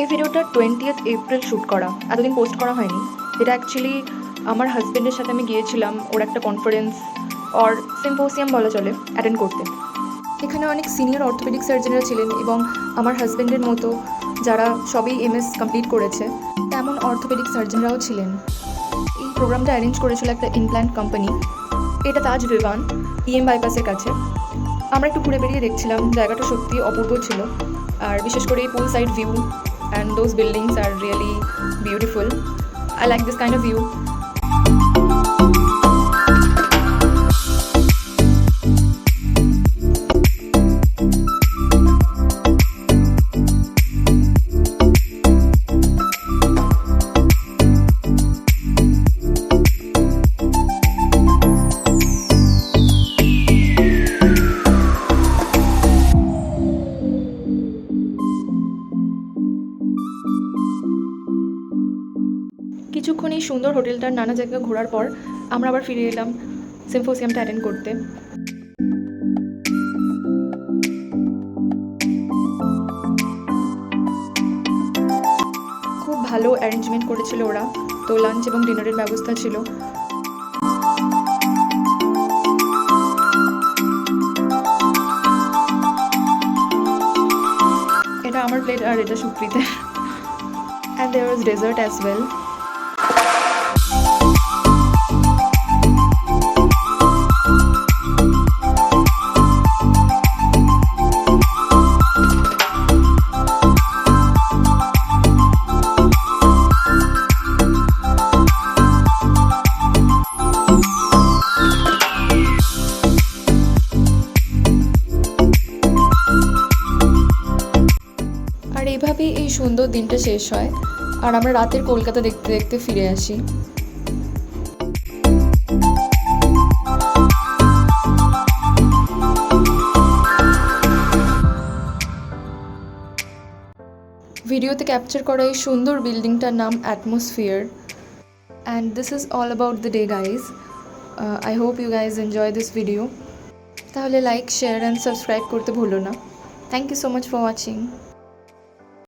এই ভিডিওটা 20th April shoot করা, এতদিন পোস্ট করা হয়নি। এটা অ্যাকচুয়ালি আমার হাজব্যান্ডের সাথে আমি গিয়েছিলাম ওর একটা কনফারেন্স অর সিম্পোসিয়াম বলা চলে অ্যাটেন্ড করতে। এখানে অনেক সিনিয়র অর্থোপেডিক সার্জনরা ছিলেন এবং আমার হাজব্যান্ডের মতো যারা সবই MS কমপ্লিট করেছে তেমন অর্থোপেডিক সার্জনরাও ছিলেন। এই প্রোগ্রামটা অ্যারেঞ্জ করেছিল একটা ইমপ্ল্যান্ট কোম্পানি। এটা তাজ রিভান EM বাইপাসের কাছে। আমরা একটু ঘুরে বেরিয়ে দেখছিলাম, জায়গাটা সত্যি অপূর্ব ছিল। আর বিশেষ করে এই পুল side view and those buildings are really beautiful. I like this kind of view. কিছুক্ষণ এই সুন্দর হোটেলটার নানা জায়গা ঘোরার পর আমরা আবার ফিরে এলাম সিম্পোসিয়ামটা অ্যাটেন্ড করতে। খুব ভালো অ্যারেঞ্জমেন্ট করেছিল ওরা, তো লাঞ্চ এবং ডিনারের ব্যবস্থা ছিল। এটা আমার প্লেট আর এটা সুপ্রীতের। And there was dessert as well. আর এইভাবেই এই সুন্দর দিনটা শেষ হয় আর আমরা রাতের কলকাতা দেখতে দেখতে ফিরে আসি। ভিডিওতে ক্যাপচার করা এই সুন্দর বিল্ডিংটার নাম atmosphere. And this is all about the day guys. I hope you guys enjoy this video. তাহলে লাইক, শেয়ার অ্যান্ড সাবস্ক্রাইব করতে ভুলো না। Thank you so much for watching.